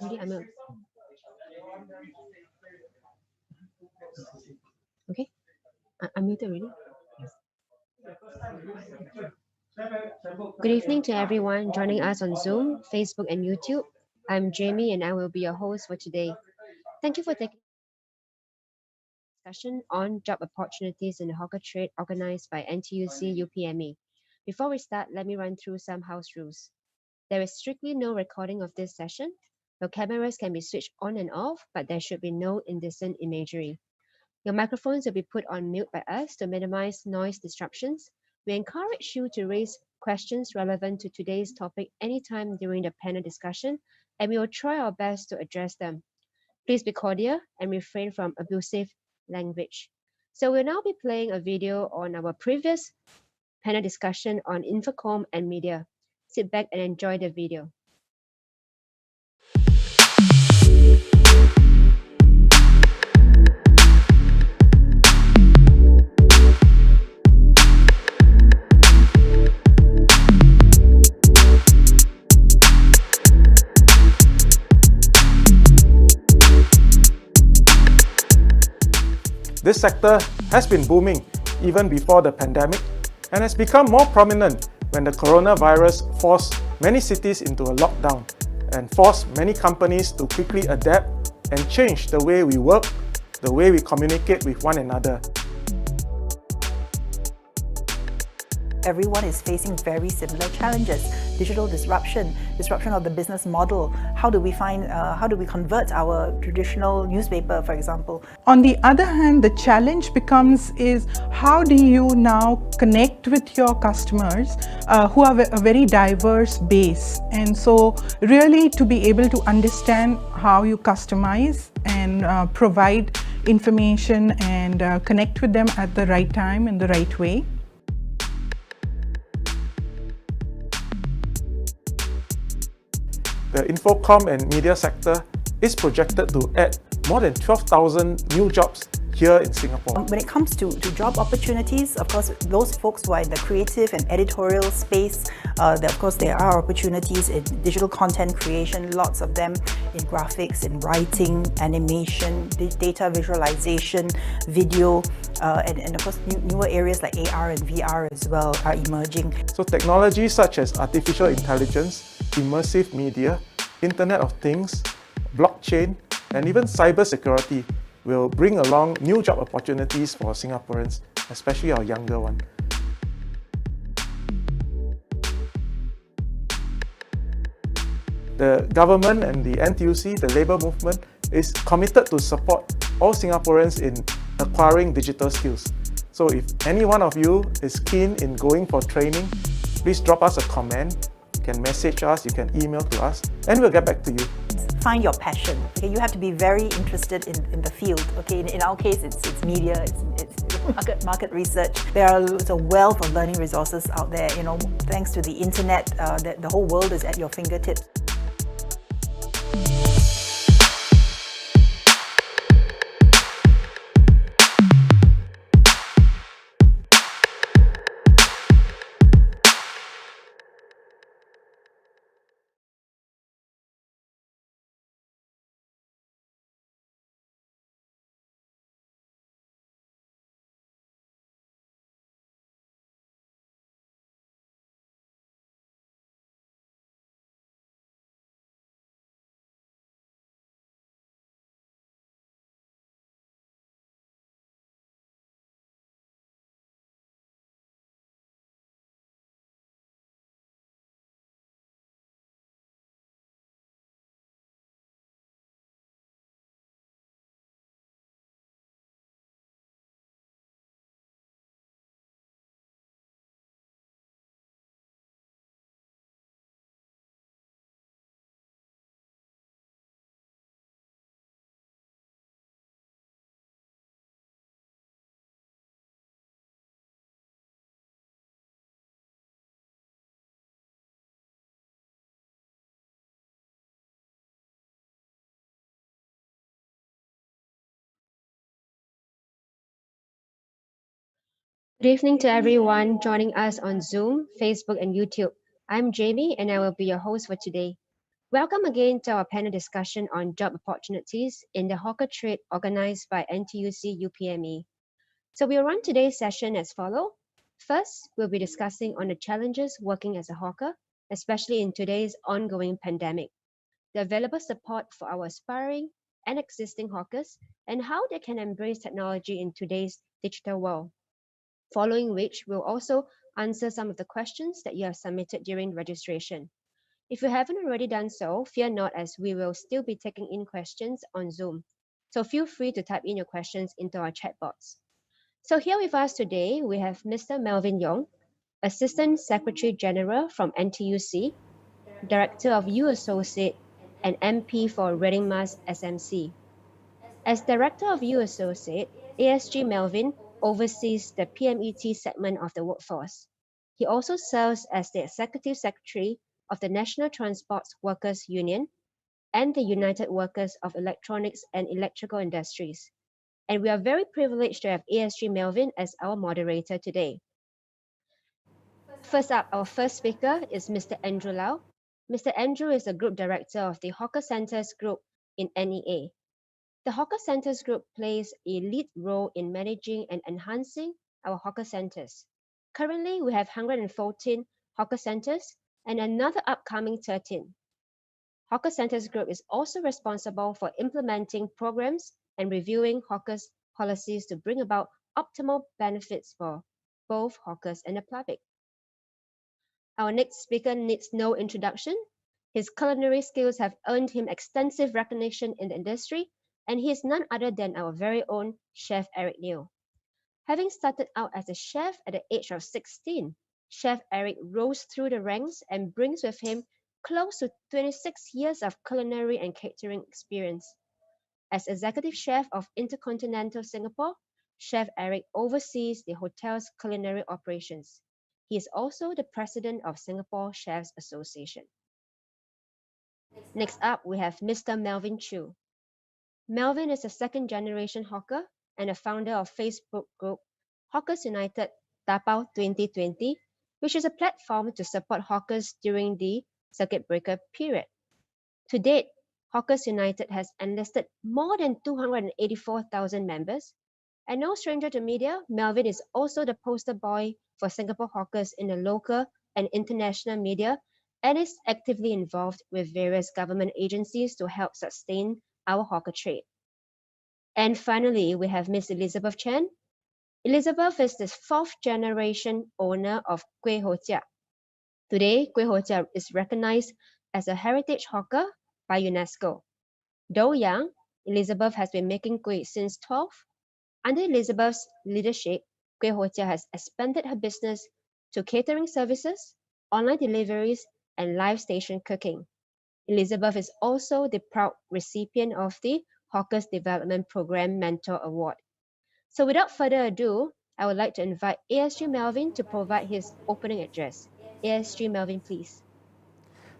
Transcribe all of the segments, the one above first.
Already unmute. Okay, unmuted already. Good evening to everyone joining us on Zoom, Facebook, and YouTube. I'm Jamie, and I will be your host for today. Thank you for taking discussion on job opportunities in the hawker trade organized by NTUC UPME. Before we start, let me run through some house rules. There is strictly no recording of this session. Your cameras can be switched on and off, but there should be no indecent imagery. Your microphones will be put on mute by us to minimize noise disruptions. We encourage you to raise questions relevant to today's topic anytime during the panel discussion, and we will try our best to address them. Please be cordial and refrain from abusive language. So we'll now be playing a video on our previous panel discussion on Infocom and media. Sit back and enjoy the video. This sector has been booming even before the pandemic and has become more prominent when the coronavirus forced many cities into a lockdown and forced many companies to quickly adapt and change the way we work, the way we communicate with one another. Everyone is facing very similar challenges. Digital disruption of the business model. How do we convert our traditional newspaper, for example? On the other hand, the challenge becomes is how do you now connect with your customers who have a very diverse base, and so really to be able to understand how you customize and provide information and connect with them at the right time in the right way. The Infocom and media sector is projected to add more than 12,000 new jobs here in Singapore. When it comes to job opportunities, of course, those folks who are in the creative and editorial space, of course, there are opportunities in digital content creation, lots of them in graphics, in writing, animation, data visualization, video, and of course, newer areas like AR and VR as well are emerging. So technologies such as artificial intelligence, immersive media, Internet of Things, blockchain, and even cybersecurity will bring along new job opportunities for Singaporeans, especially our younger one. The government and the NTUC, the labour movement, is committed to support all Singaporeans in acquiring digital skills. So if any one of you is keen in going for training, please drop us a comment. You can message us, you can email to us, and we'll get back to you. Find your passion. Okay, you have to be very interested in the field. Okay, in our case, it's media, it's market research. There are a wealth of learning resources out there. You know, thanks to the internet, the whole world is at your fingertips. Good evening to everyone joining us on Zoom, Facebook, and YouTube. I'm Jamie, and I will be your host for today. Welcome again to our panel discussion on job opportunities in the hawker trade organized by NTUC UPME. So we'll run today's session as follows. First, we'll be discussing on the challenges working as a hawker, especially in today's ongoing pandemic, the available support for our aspiring and existing hawkers, and how they can embrace technology in today's digital world. Following which, we'll also answer some of the questions that you have submitted during registration. If you haven't already done so, fear not, as we will still be taking in questions on Zoom. So feel free to type in your questions into our chat box. So here with us today, we have Mr. Melvin Yong, Assistant Secretary General from NTUC, Director of U Associate, and MP for Reading Mas SMC. As Director of U Associate, ASG Melvin oversees the PMET segment of the workforce. He also serves as the Executive Secretary of the National Transport Workers Union and the United Workers of Electronics and Electrical Industries. And we are very privileged to have ASG Melvin as our moderator today. First up, our first speaker is Mr. Andrew Lau. Mr. Andrew is the Group Director of the Hawker Centres Group in NEA. The Hawker Centres Group plays a lead role in managing and enhancing our hawker centres. Currently, we have 114 hawker centres and another upcoming 13. Hawker Centres Group is also responsible for implementing programs and reviewing hawkers' policies to bring about optimal benefits for both hawkers and the public. Our next speaker needs no introduction. His culinary skills have earned him extensive recognition in the industry, and he is none other than our very own Chef Eric Neo. Having started out as a chef at the age of 16, Chef Eric rose through the ranks and brings with him close to 26 years of culinary and catering experience. As Executive Chef of Intercontinental Singapore, Chef Eric oversees the hotel's culinary operations. He is also the President of Singapore Chefs Association. Next up, we have Mr. Melvin Chew. Melvin is a second-generation hawker and a founder of Facebook group Hawkers United Tapao 2020, which is a platform to support hawkers during the circuit breaker period. To date, Hawkers United has enlisted more than 284,000 members. And no stranger to media, Melvin is also the poster boy for Singapore hawkers in the local and international media and is actively involved with various government agencies to help sustain our hawker trade. And finally, we have Miss Elizabeth Chen. Elizabeth is the fourth generation owner of Kueh Hojia. Today, Kueh Hojia is recognized as a heritage hawker by UNESCO. Though young, Elizabeth has been making kueh since 12. Under Elizabeth's leadership, Kueh Hojia has expanded her business to catering services, online deliveries, and live station cooking. Elizabeth is also the proud recipient of the Hawkers Development Program Mentor Award. So without further ado, I would like to invite ASG Melvin to provide his opening address. ASG Melvin, please.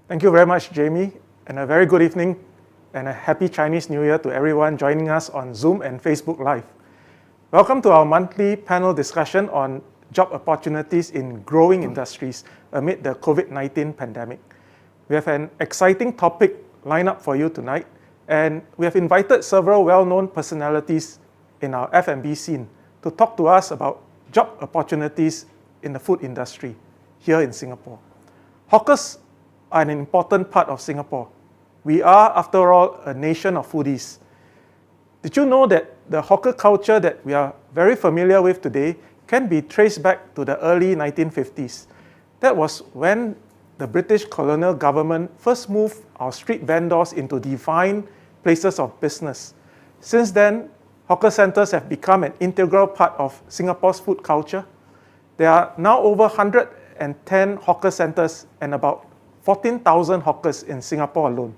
Thank you very much, Jamie, and a very good evening and a happy Chinese New Year to everyone joining us on Zoom and Facebook Live. Welcome to our monthly panel discussion on job opportunities in growing industries amid the COVID-19 pandemic. We have an exciting topic lined up for you tonight, and we have invited several well-known personalities in our F&B scene to talk to us about job opportunities in the food industry here in Singapore. Hawkers are an important part of Singapore. We are, after all, a nation of foodies. Did you know that the hawker culture that we are very familiar with today can be traced back to the early 1950s? That was when the British colonial government first moved our street vendors into defined places of business. Since then, hawker centres have become an integral part of Singapore's food culture. There are now over 110 hawker centres and about 14,000 hawkers in Singapore alone.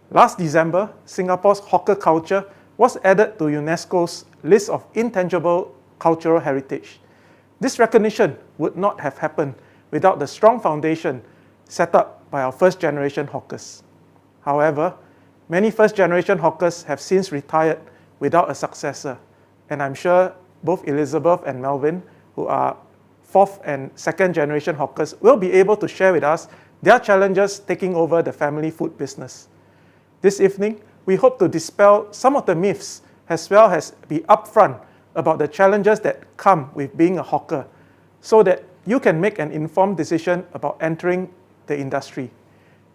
Last December, Singapore's hawker culture was added to UNESCO's list of intangible cultural heritage. This recognition would not have happened without the strong foundation set up by our first-generation hawkers. However, many first-generation hawkers have since retired without a successor, and I'm sure both Elizabeth and Melvin, who are fourth and second-generation hawkers, will be able to share with us their challenges taking over the family food business. This evening, we hope to dispel some of the myths as well as be upfront about the challenges that come with being a hawker so that you can make an informed decision about entering the industry.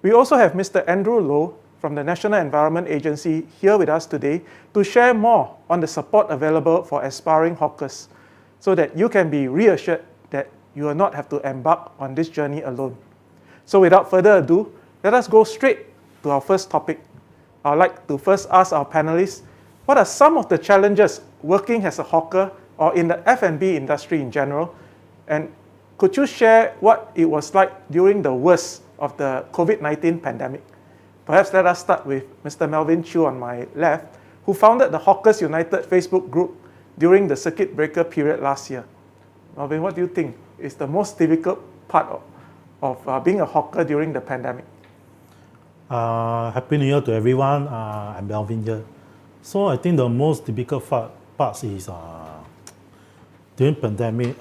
We also have Mr. Andrew Low from the National Environment Agency here with us today to share more on the support available for aspiring hawkers so that you can be reassured that you will not have to embark on this journey alone. So without further ado, let us go straight to our first topic. I'd like to first ask our panelists, what are some of the challenges working as a hawker or in the F&B industry in general? And could you share what it was like during the worst of the COVID-19 pandemic? Perhaps let us start with Mr. Melvin Chew on my left, who founded the Hawkers United Facebook group during the circuit breaker period last year. Melvin, what do you think is the most difficult part of being a hawker during the pandemic? Happy New Year to everyone. I'm Melvin here. So I think the most difficult part is during pandemic,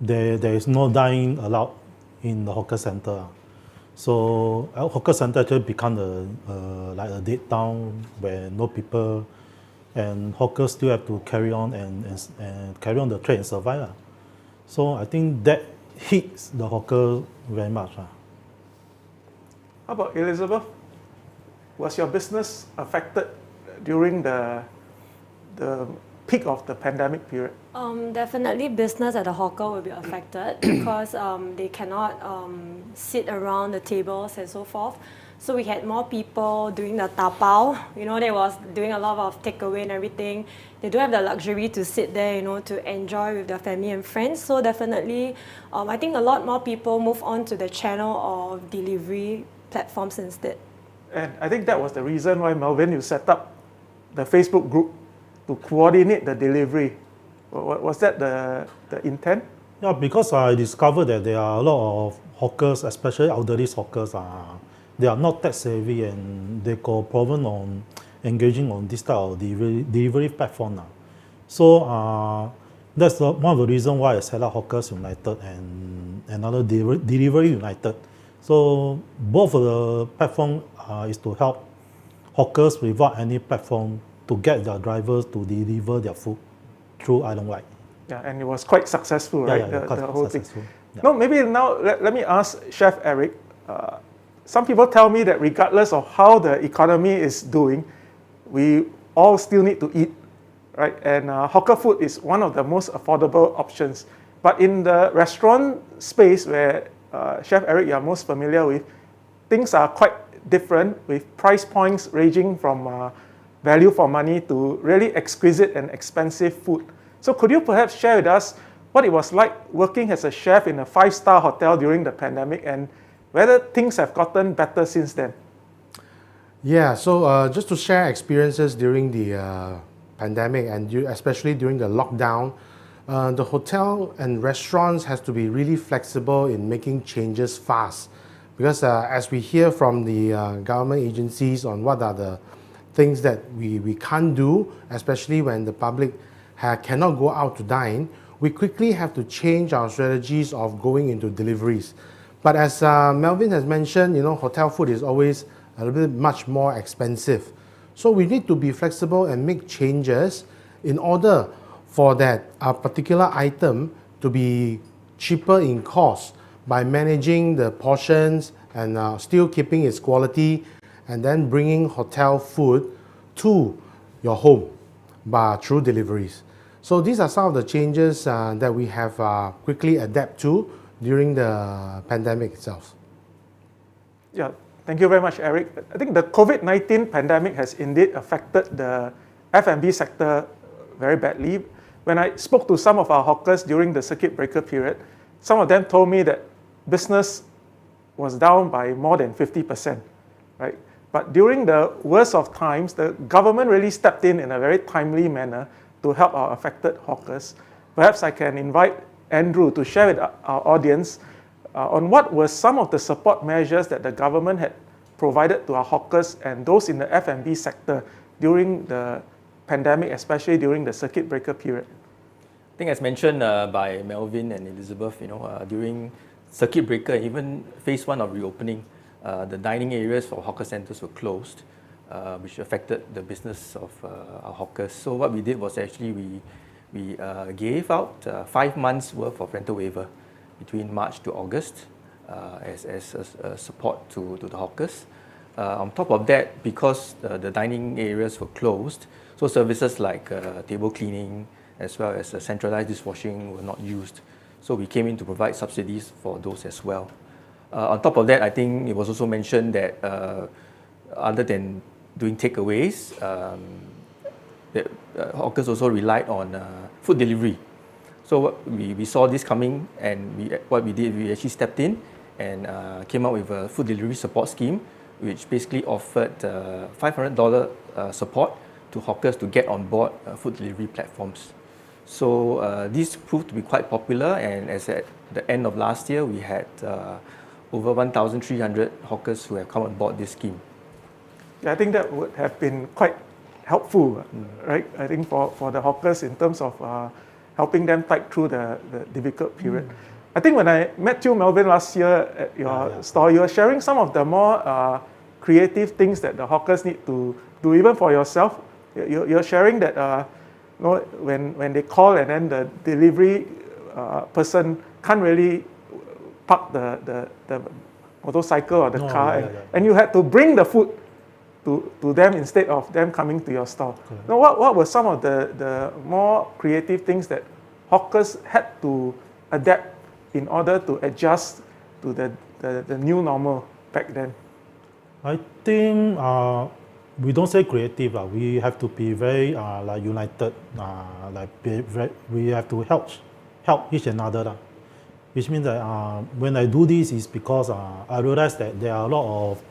there is no dining allowed in the hawker center. So our hawker center actually become like a dead town where no people, and hawkers still have to carry on and carry on the trade and survive. So I think that hits the hawker very much. How about Elizabeth? Was your business affected during the peak of the pandemic period? Definitely business at the hawker will be affected because they cannot sit around the tables and so forth. So we had more people doing the tapao. They was doing a lot of takeaway and everything. They don't have the luxury to sit there, to enjoy with their family and friends. So definitely, I think a lot more people move on to the channel of delivery platforms instead. And I think that was the reason why, Melvin, you set up the Facebook group to coordinate the delivery. Was that the intent? Yeah, because I discovered that there are a lot of hawkers, especially elderly hawkers, they are not tech savvy and they got problem on engaging on this type of delivery platform. So that's one of the reasons why I set up Hawkers United and another Delivery United. So both of the platform is to help hawkers without any platform to get their drivers to deliver their food through Island Wide. Yeah, and it was quite successful, right? Yeah, the whole thing. Yeah. No, maybe now let me ask Chef Eric. Some people tell me that regardless of how the economy is doing, we all still need to eat, right? And hawker food is one of the most affordable options. But in the restaurant space where Chef Eric, you are most familiar with, things are quite different with price points ranging from value for money to really exquisite and expensive food. So could you perhaps share with us what it was like working as a chef in a 5-star hotel during the pandemic and whether things have gotten better since then? Yeah, so just to share experiences during the pandemic and especially during the lockdown, the hotel and restaurants has to be really flexible in making changes fast. Because as we hear from the government agencies on what are the things that we can't do, especially when the public cannot go out to dine, we quickly have to change our strategies of going into deliveries. But as Melvin has mentioned, hotel food is always a little bit much more expensive. So we need to be flexible and make changes in order for that particular item to be cheaper in cost by managing the portions and still keeping its quality and then bringing hotel food to your home through deliveries. So these are some of the changes that we have quickly adapt to during the pandemic itself. Yeah, thank you very much, Eric. I think the COVID-19 pandemic has indeed affected the F&B sector very badly. When I spoke to some of our hawkers during the circuit breaker period, some of them told me that business was down by more than 50%, right? But during the worst of times, the government really stepped in a very timely manner to help our affected hawkers. Perhaps I can invite Andrew to share with our audience on what were some of the support measures that the government had provided to our hawkers and those in the F&B sector during the pandemic, especially during the circuit breaker period. I think as mentioned by Melvin and Elizabeth, during circuit breaker, even phase 1 of reopening, the dining areas for hawker centres were closed, which affected the business of our hawkers. So what we did was actually we gave out 5 months worth of rental waiver between March to August as a support to the hawkers. On top of that, because the dining areas were closed, so services like table cleaning as well as centralized dishwashing were not used. So we came in to provide subsidies for those as well. On top of that, I think it was also mentioned that other than doing takeaways, that hawkers also relied on food delivery. So we saw this coming, and what we did, we actually stepped in and came up with a food delivery support scheme, which basically offered $500 support to hawkers to get on board food delivery platforms. So this proved to be quite popular, and as at the end of last year, we had over 1,300 hawkers who have come on board this scheme. Yeah, I think that would have been quite helpful, right? I think for the hawkers in terms of helping them fight through the difficult period. I think when I met you, Melvin, last year at your store, you were sharing some of the more creative things that the hawkers need to do, even for yourself. You're sharing that when they call and then the delivery person can't really park the motorcycle or the car, and you had to bring the food to them instead of them coming to your store. Now, what were some of the more creative things that hawkers had to adapt in order to adjust to the new normal back then? I think we don't say creative. We have to be very united. We have to help each another. Which means that when I do this is because I realize that there are a lot of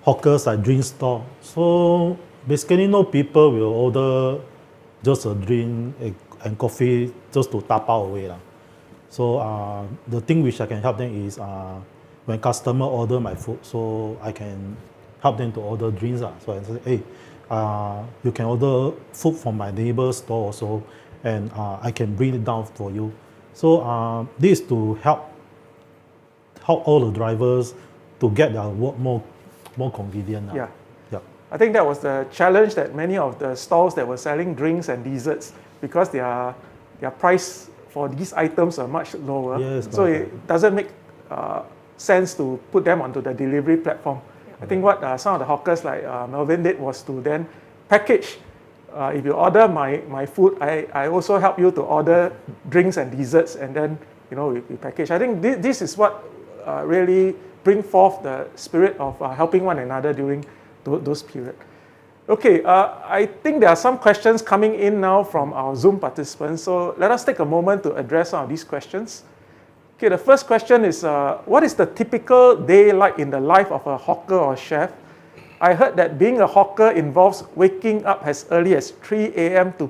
hawkers at drink store. So basically, no people will order just a drink and coffee just to tap out away. So the thing which I can help them is when customer order my food, so I can help them to order drinks. So I say, hey, you can order food from my neighbor's store also, and I can bring it down for you. So this is to help all the drivers to get their work more convenient. Yeah. I think that was the challenge that many of the stalls that were selling drinks and desserts, because their price for these items are much lower. Yes, so it doesn't make sense to put them onto the delivery platform. I think what some of the hawkers like Melvin did was to then package. If you order my food, I also help you to order drinks and desserts, and then we package. I think this is what really bring forth the spirit of helping one another during those periods. Okay, I think there are some questions coming in now from our Zoom participants, so let us take a moment to address some of these questions. Okay, the first question is, what is the typical day like in the life of a hawker or chef? I heard that being a hawker involves waking up as early as 3 a.m. to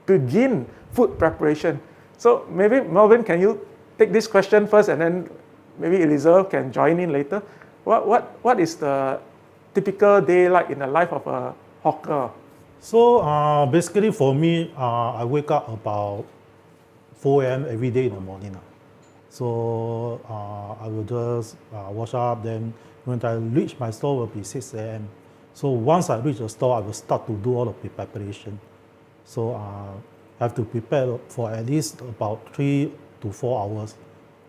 begin food preparation. So maybe, Melvin, can you take this question first, and then maybe Elizabeth can join in later. What is the typical day like in the life of a hawker? So basically for me, I wake up about 4 a.m. every day in the morning. So I will just wash up, then when I reach my store will be 6 a.m. So once I reach the store, I will start to do all of the preparation. So I have to prepare for at least about 3 to 4 hours.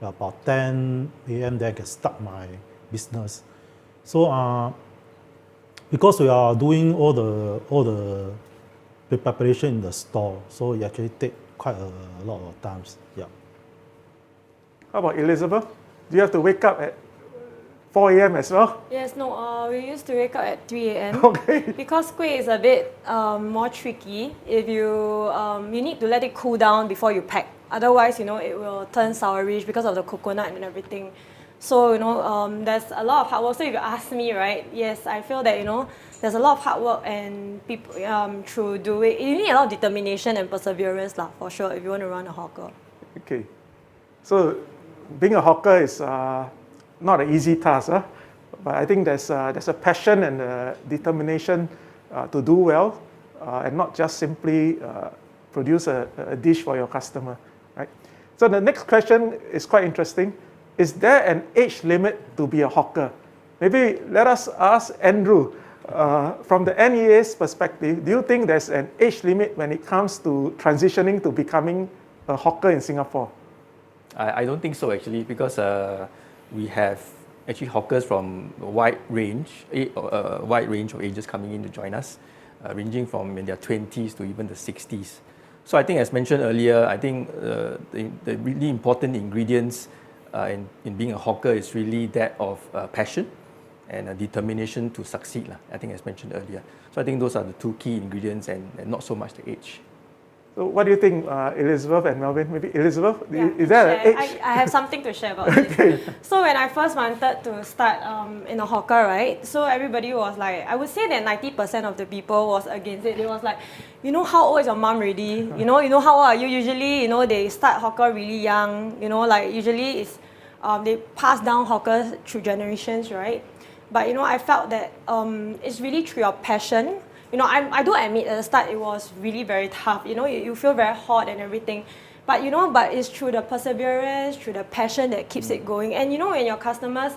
About 10 a.m. then I can start my business. So because we are doing all the preparation in the store, so it actually take quite a lot of times. Yeah. How about Elizabeth? Do you have to wake up at 4 a.m. as well? Yes, no, we used to wake up at 3 a.m. Okay. Because kueh is a bit more tricky. If you need to let it cool down before you pack. Otherwise, it will turn sourish because of the coconut and everything. So, there's a lot of hard work. So if you ask me, right, yes, I feel that, there's a lot of hard work and people through do it. You need a lot of determination and perseverance, for sure, if you want to run a hawker. Okay. So being a hawker is not an easy task, but I think there's a passion and a determination to do well, and not just simply produce a dish for your customer, right? So the next question is quite interesting. Is there an age limit to be a hawker? Maybe let us ask Andrew, from the NEA's perspective, do you think there's an age limit when it comes to transitioning to becoming a hawker in Singapore? I don't think so actually, because we have actually hawkers from a wide range of ages coming in to join us, ranging from in their 20s to even the 60s. So I think, as mentioned earlier, I think the really important ingredients in being a hawker is really that of passion and a determination to succeed, I think, as mentioned earlier. So I think those are the two key ingredients, and not so much the age. So what do you think, Elizabeth and Melvin? Maybe Elizabeth, Yeah, is there an age? I have something to share about this. So when I first wanted to start in a hawker, right? So everybody was like, I would say that 90% of the people was against it. They was like, you know, how old is your mom already? You know how old are you? Usually, you know, they start hawker really young. You know, like usually it's they pass down hawkers through generations, right? But you know, I felt that it's really through your passion. You know, I do admit at the start it was really very tough. You know, you feel very hot and everything. But you know, it's through the perseverance, through the passion that keeps it going. And you know, when your customers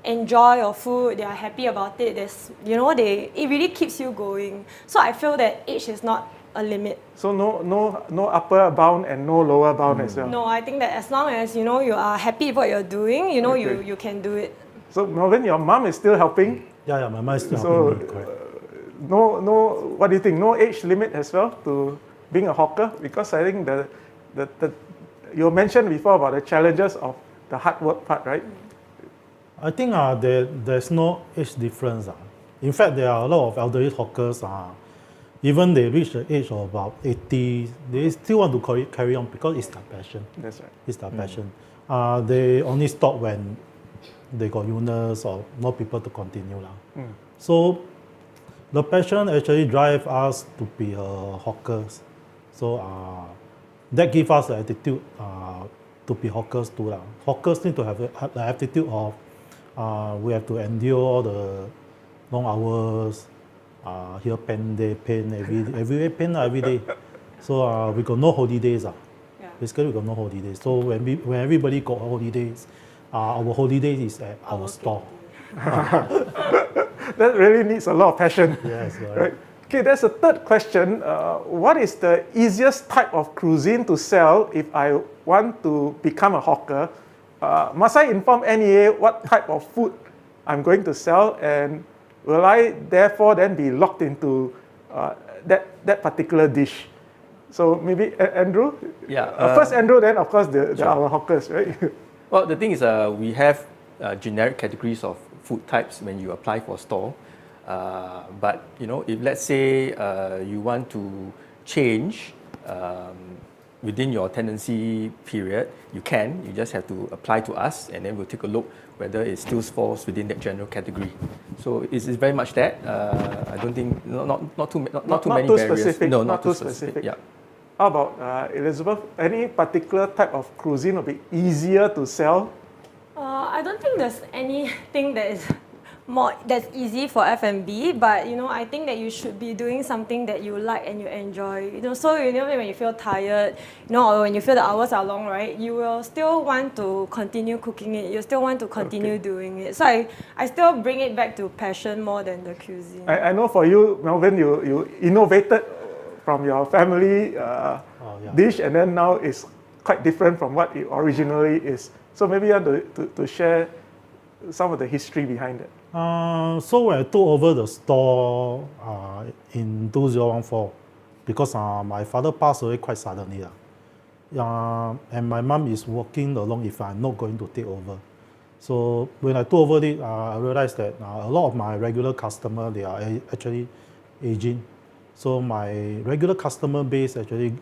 enjoy your food, they are happy about it, it really keeps you going. So I feel that age is not a limit. So no upper bound and no lower bound as well? No, I think that as long as, you know, you are happy with what you're doing, you know, okay. you can do it. So Melvin, your mom is still helping? Yeah, my mom is still helping me, correct. What do you think? No age limit as well to being a hawker? Because I think you mentioned before about the challenges of the hard work part, right? I think there's no age difference. In fact, there are a lot of elderly hawkers, even they reach the age of about 80, they still want to carry on because it's their passion. That's right. It's their passion. They only stop when they got illness or no people to continue. So the passion actually drives us to be hawkers. So that gives us the attitude to be hawkers too. Hawkers need to have the attitude of we have to endure all the long hours, here pain, there pain, every pain every day. So we got no holidays. Yeah. Basically, we got no holidays. So when everybody got holidays, our holidays is at our store. That really needs a lot of passion. Yes, right. Okay, there's a third question. What is the easiest type of cuisine to sell if I want to become a hawker? Must I inform NEA what type of food I'm going to sell, and will I therefore then be locked into that particular dish? So maybe Andrew? Yeah. First Andrew, then of course Sure. our hawkers, right? Well, the thing is, we have generic categories of food types when you apply for a store. But you know, if let's say you want to change within your tenancy period, you can. You just have to apply to us, and then we'll take a look whether it still falls within that general category. So it's very much that. I don't think not too many barriers. Specific, No, not too specific. Yeah. How about Elizabeth? Any particular type of cuisine will be easier to sell? I don't think there's anything that's easy for F&B, but you know, I think that you should be doing something that you like and you enjoy. You know, so you know, when you feel tired, you know, or when you feel the hours are long, right? You will still want to continue cooking it. You still want to continue doing it. So I still bring it back to passion more than the cuisine. I know for you, Melvin, you innovated from your family dish, and then now it's quite different from what it originally is. So maybe you want to share some of the history behind it. So when I took over the store in 2014, because my father passed away quite suddenly, and my mom is working along if I'm not going to take over. So when I took over it, I realized that a lot of my regular customers, they are actually aging. So my regular customer base actually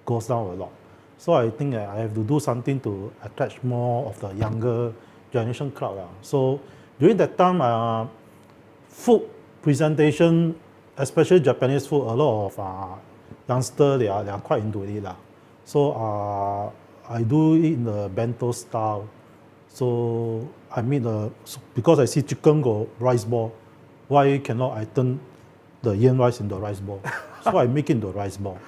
goes down a lot. So I think that I have to do something to attract more of the younger generation crowd. So during that time, food presentation, especially Japanese food, a lot of youngsters, they are quite into it. So I do it in the bento style. So I make because I see chicken got rice ball, why cannot I turn the yen rice into rice ball? So I make it into rice ball.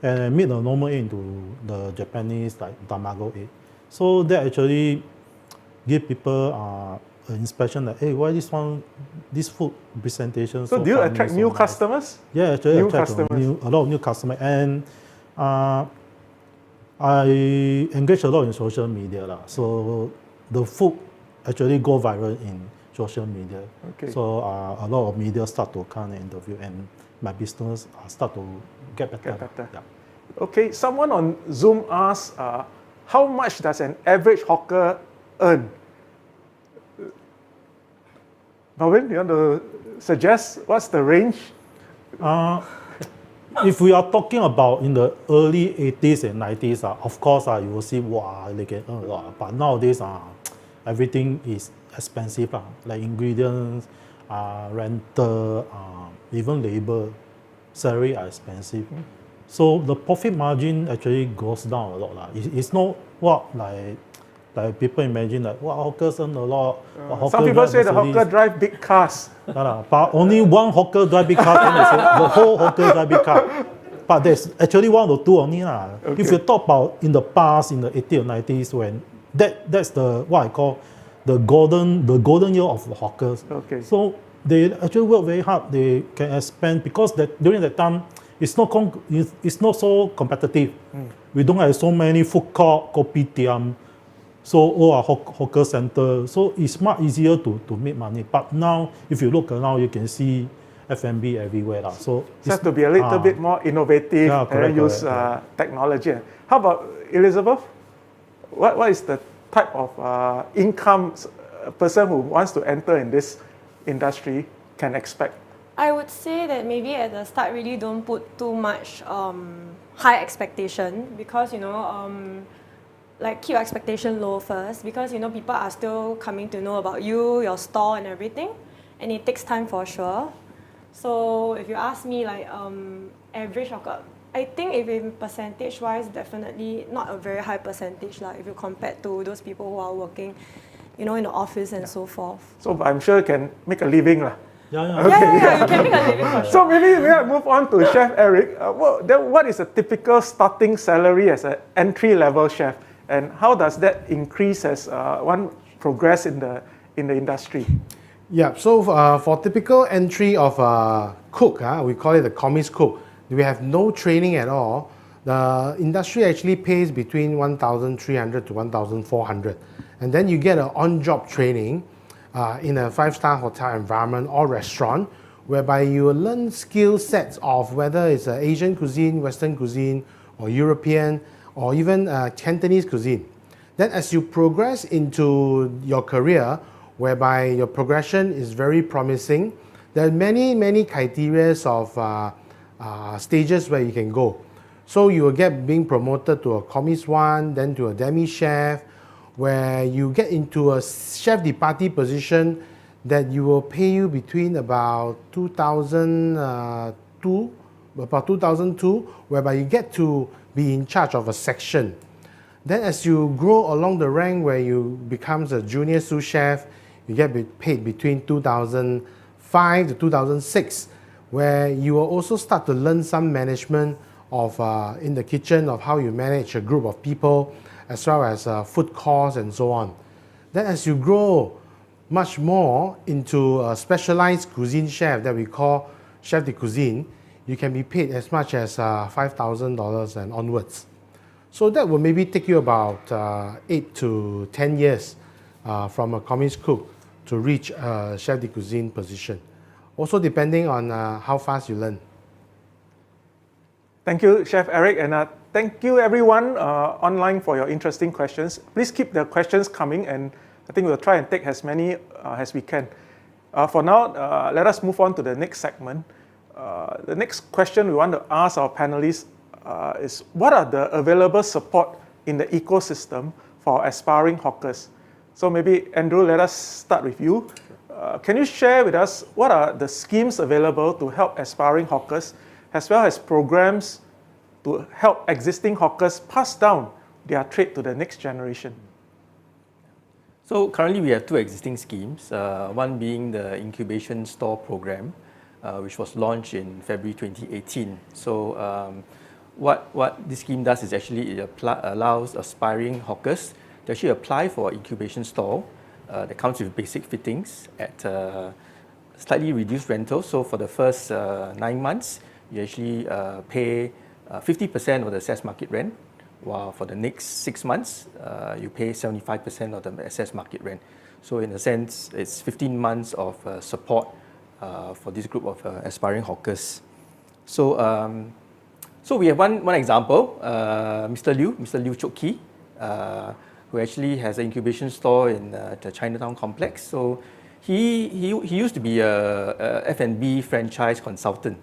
and I made the normal egg into the Japanese like tamago egg. So that actually give people an inspection that, hey, why this food presentation So do you funny, attract so new nice. customers? Yeah, actually New attract customers. a lot of new customers. And I engage a lot in social media. So the food actually go viral in social media. Okay. So a lot of media start to come and interview, and my business start to get better. Get better. Yeah. Okay, someone on Zoom asked, how much does an average hawker earn? Marvin, you want to suggest what's the range? If we are talking about in the early 80s and 90s, of course, you will see, wow, they can earn a lot. But nowadays, everything is expensive, like ingredients, rental, even labor, salary are expensive. So the profit margin actually goes down a lot. It's not what like people imagine that hawkers earn a lot. Some people say the hawker drive big cars. But only one hawker drive big car, then they say the whole hawker drive big car. But there's actually one or two only. Okay. If you talk about in the past, in the 80s or 90s, when that's the what I call the golden year of hawkers. Okay. So they actually work very hard. They can expand because during that time it's not so competitive. We don't have so many food court, kopitiam, so all our hawker center. So it's much easier to make money. But now, if you look around, you can see F&B everywhere. So it has to be a little bit more innovative, and use technology. How about Elizabeth? What is the type of income a person who wants to enter in this industry can expect? I would say that maybe at the start, really don't put too much high expectation, because like keep your expectation low first, because people are still coming to know about you, your store and everything, and it takes time for sure. So if you ask me, like average hawker, I think if in percentage wise, definitely not a very high percentage, like if you compare to those people who are working in the office and so forth. So I'm sure you can make a living. Yeah, you can make a living for sure. So maybe we move on to Chef Eric. What is a typical starting salary as an entry-level chef, and how does that increase as one progress in the industry? Yeah, so for typical entry of a cook, we call it a commis cook, we have no training at all. The industry actually pays between 1,300 to 1,400. And then you get an on-job training in a 5-star hotel environment or restaurant, whereby you will learn skill sets of whether it's Asian cuisine, Western cuisine, or European, or even Cantonese cuisine. Then as you progress into your career, whereby your progression is very promising, there are many criteria of stages where you can go. So you will get being promoted to a commis 1, then to a demi-chef, where you get into a chef de partie position that you will pay you between about 2002, whereby you get to be in charge of a section. Then as you grow along the rank where you become a junior sous chef, you get paid between 2005 to 2006, where you will also start to learn some management of in the kitchen, of how you manage a group of people, as well as food costs and so on. Then as you grow much more into a specialized cuisine chef that we call chef de cuisine, you can be paid as much as $5,000 and onwards. So that will maybe take you about 8 to 10 years from a commis cook to reach a chef de cuisine position. Also depending on how fast you learn. Thank you, Chef Eric, and thank you everyone online for your interesting questions. Please keep the questions coming, and I think we'll try and take as many as we can. For now, let us move on to the next segment. The next question we want to ask our panelists is, what are the available support in the ecosystem for aspiring hawkers? So maybe, Andrew, let us start with you. Can you share with us what are the schemes available to help aspiring hawkers, as well as programs to help existing hawkers pass down their trade to the next generation? So currently we have 2 existing schemes, one being the Incubation Store program, which was launched in February 2018. So what this scheme does is actually it allows aspiring hawkers to actually apply for incubation store that comes with basic fittings at slightly reduced rental. So for the first 9 months, you actually pay 50% of the assessed market rent, while for the next 6 months, you pay 75% of the assessed market rent. So in a sense, it's 15 months of support for this group of aspiring hawkers. So we have one example, Mr. Liu Chok Ki, who actually has an incubation store in the Chinatown complex. So he used to be a F&B franchise consultant,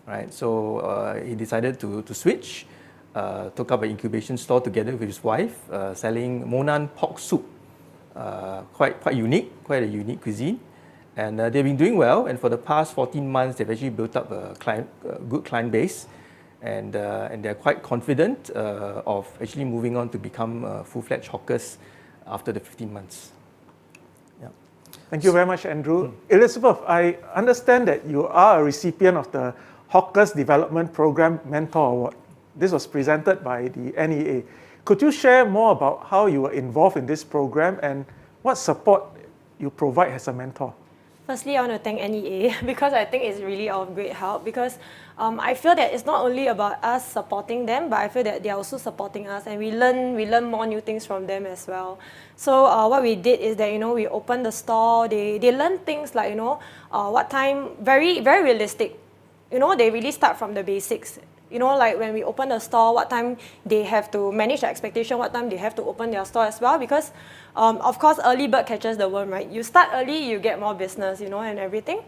right? So he decided to switch, took up an incubation store together with his wife, selling Monan pork soup, quite a unique cuisine. And they've been doing well, and for the past 14 months, they've actually built up a good client base. And they're quite confident of actually moving on to become full-fledged hawkers after the 15 months. Yeah. Thank you very much, Andrew. Elizabeth, I understand that you are a recipient of the Hawkers Development Program Mentor Award. This was presented by the NEA. Could you share more about how you were involved in this program and what support you provide as a mentor? Firstly, I want to thank NEA because I think it's really of great help, because I feel that it's not only about us supporting them, but I feel that they're also supporting us, and we learn more new things from them as well. So what we did is that, we opened the store. They learn things like, what time, very, very realistic. They really start from the basics. Like when we open the store, what time they have to manage the expectation, what time they have to open their store as well, because of course, early bird catches the worm, right? You start early, you get more business, and everything.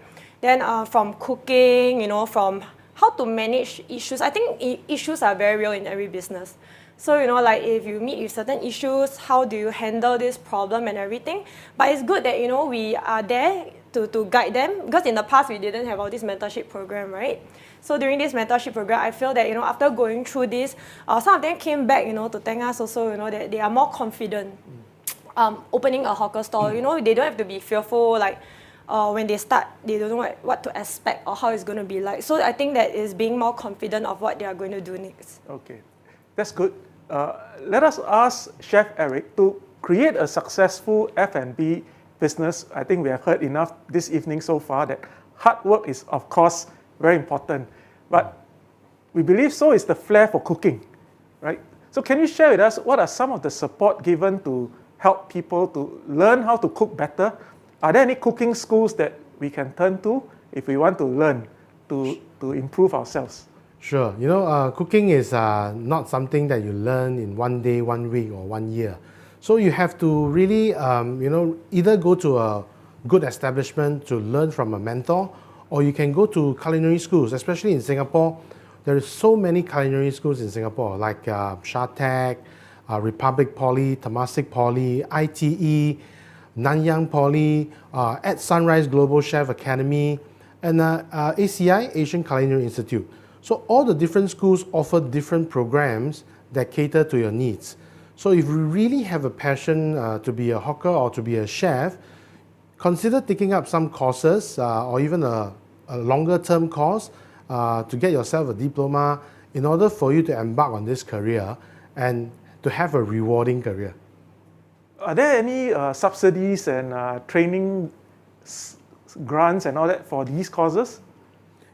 Then from cooking, from how to manage issues. I think issues are very real in every business. So, like if you meet with certain issues, how do you handle this problem and everything? But it's good that, we are there to guide them, because in the past, we didn't have all this mentorship program, right? So during this mentorship program, I feel that, after going through this, some of them came back, to thank us also, that they are more confident opening a hawker store. They don't have to be fearful, like when they start, they don't know what to expect or how it's going to be like. So I think that is being more confident of what they are going to do next. Okay, that's good. Let us ask Chef Eric to create a successful F&B business. I think we have heard enough this evening so far that hard work is, of course, very important, but we believe so is the flair for cooking, right? So can you share with us what are some of the support given to help people to learn how to cook better? Are there any cooking schools that we can turn to if we want to learn to improve ourselves? Sure. Cooking is not something that you learn in 1 day, 1 week, or 1 year. So you have to really, either go to a good establishment to learn from a mentor, or you can go to culinary schools, especially in Singapore. There are so many culinary schools in Singapore, like Shatec, Republic Poly, Temasek Poly, ITE, Nanyang Poly, at Sunrise Global Chef Academy, and ACI, Asian Culinary Institute. So all the different schools offer different programs that cater to your needs. So if you really have a passion to be a hawker or to be a chef, consider taking up some courses or even a longer term course to get yourself a diploma in order for you to embark on this career and to have a rewarding career. Are there any subsidies and training grants and all that for these courses?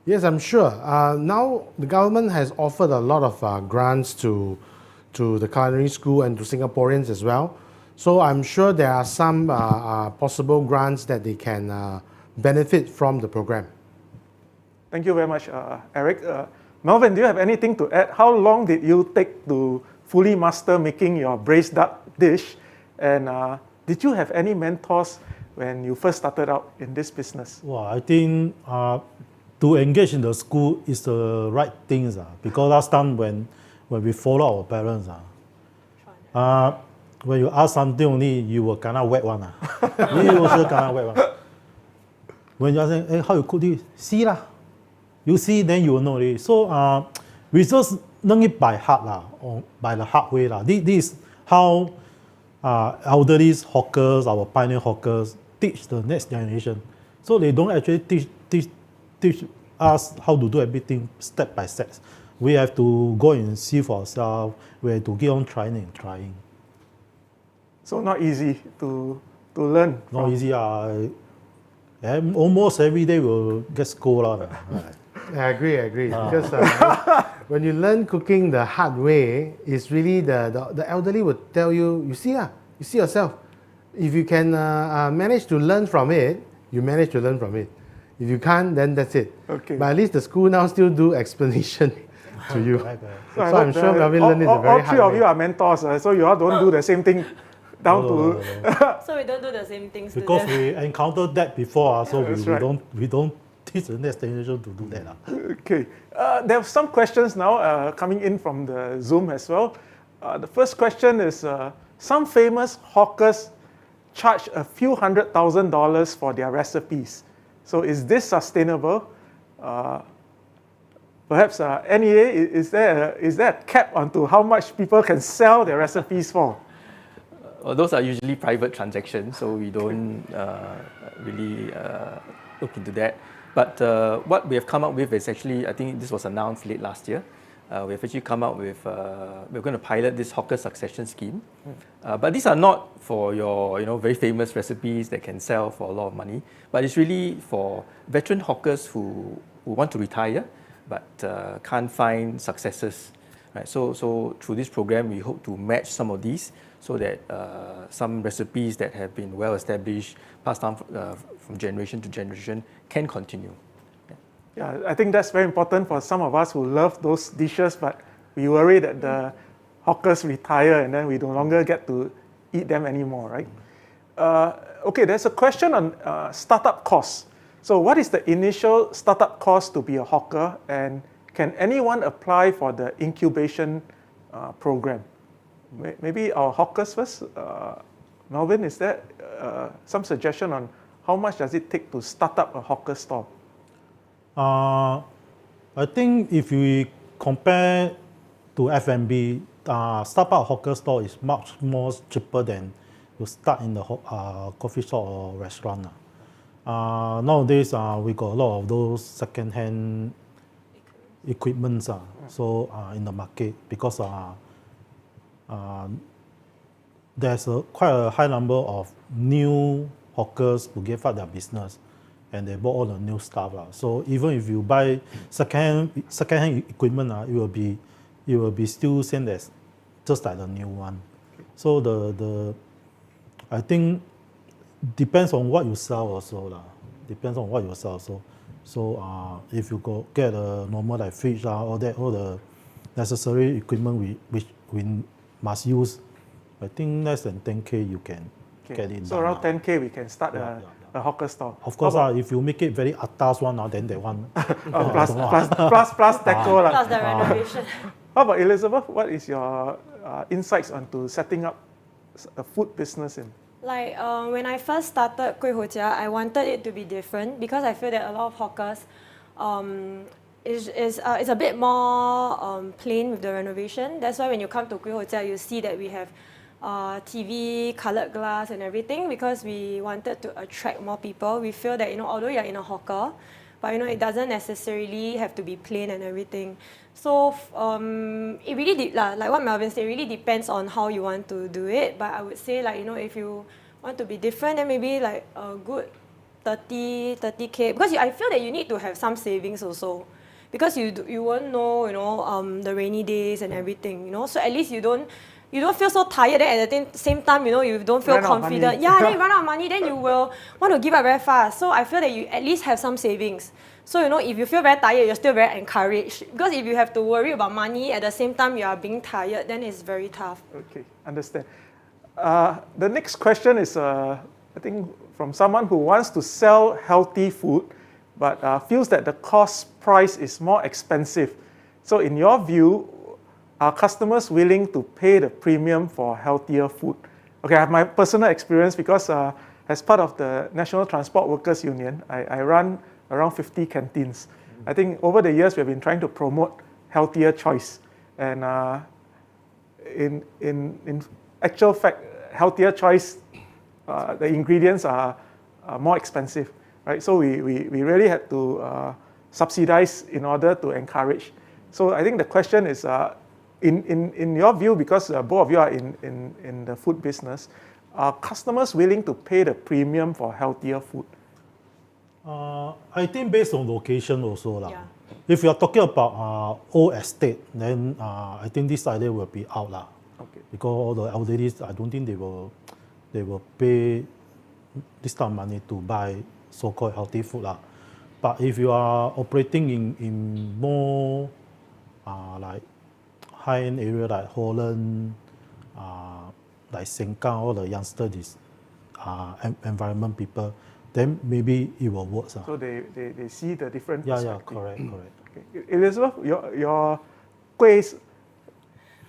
Yes, I'm sure. Now the government has offered a lot of grants to the culinary school and to Singaporeans as well. So I'm sure there are some possible grants that they can benefit from the program. Thank you very much, Eric. Melvin, do you have anything to add? How long did you take to fully master making your braised duck dish? And did you have any mentors when you first started out in this business? Well, I think to engage in the school is the right thing, because last time when we follow our parents, when you ask something only, you will kind of wet one. You also kind of wet one. When you are saying, hey, how you cook this? See lah. You see, then you will know it. So we just learn it by heart, or by the hard way. This is how elderly hawkers, our pioneer hawkers, teach the next generation. So they don't actually teach us how to do everything step by step. we have to go and see for ourselves. We have to keep on trying and trying. So not easy to learn. Not easy. Almost every day we'll get scolded. I agree. Because when you learn cooking the hard way, it's really the elderly would tell you, you see yourself. If you can manage to learn from it, you manage to learn from it. If you can't, then that's it. Okay. But at least the school now still do explanation to you. So I'm sure Melvin learned it the very all hard three of way. you are mentors, so you all don't do the same thing down to... So we don't do the same things to Because them. we encountered that before, so That's we right. don't teach the next generation to do that. Okay. There are some questions now coming in from the Zoom as well. The first question is, some famous hawkers charge a few $100,000 for their recipes. So is this sustainable? Perhaps NEA, is there a cap onto how much people can sell their recipes for? Well, those are usually private transactions, so we don't really look into that. But what we have come up with is actually, I think this was announced late last year. We have actually come up with, we're going to pilot this hawker succession scheme. But these are not for your very famous recipes that can sell for a lot of money, but it's really for veteran hawkers who want to retire but can't find successors. Right? So through this program, we hope to match some of these so that some recipes that have been well established, passed down from generation to generation, can continue. Yeah, I think that's very important for some of us who love those dishes, but we worry that the hawkers retire and then we no longer get to eat them anymore, right? Okay, there's a question on startup costs. So what is the initial startup cost to be a hawker, and can anyone apply for the incubation program? Maybe our hawkers first. Melvin, is there some suggestion on how much does it take to start up a hawker store? I think if we compare to F&B, start up a hawker store is much more cheaper than to start in the coffee shop or restaurant. Nowadays, we got a lot of those second-hand equipments in the market, because there's quite a high number of new hawkers who gave up their business and they bought all the new stuff. So even if you buy second-hand equipment, it will be still same as just like the new one. So I think depends on what you sell also. Depends on what you sell. So if you go get a normal like fridge, all the necessary equipment which we must use, I think less than 10K you can get it. So around 10K we can start a hawker store. Of course, if you make it very atas one, then that one. plus deco. Plus the renovation. How about Elizabeth? What is your insights onto setting up a food business in? Like when I first started Kueh Hojia, I wanted it to be different because I feel that a lot of hawkers is a bit more plain with the renovation. That's why when you come to Kueh Hojia, you see that we have TV, colored glass and everything, because we wanted to attract more people. We feel that although you're in a hawker, but it doesn't necessarily have to be plain and everything. So it really like what Melvin said, it really depends on how you want to do it. But I would say if you want to be different, then maybe like a good 30K, because I feel that you need to have some savings also, because you won't know the rainy days and everything, so at least you don't feel so tired, then at the same time, you don't feel confident. Yeah, then you run out of money, then you will want to give up very fast. So I feel that you at least have some savings. So, if you feel very tired, you're still very encouraged. Because if you have to worry about money at the same time you are being tired, then it's very tough. Okay, understand. The next question is, I think, from someone who wants to sell healthy food, but feels that the cost price is more expensive. So in your view, are customers willing to pay the premium for healthier food? Okay, I have my personal experience because as part of the National Transport Workers Union, I run around 50 canteens. I think over the years we've been trying to promote healthier choice. And in actual fact, healthier choice, the ingredients are more expensive, right? So we really had to subsidize in order to encourage. So I think the question is, in your view, because both of you are in the food business, are customers willing to pay the premium for healthier food? I think based on location also lah. Yeah. If you are talking about old estate, then I think this idea will be out lah. Okay. Because all the elderly, I don't think they will pay this kind of money to buy so-called healthy food lah. But if you are operating in more like high-end area like Holland, like Sengkang, all the youngsters, environment people, then maybe it will work. So they see the different Yeah, perspective. correct. Okay. Elizabeth, your kuehs,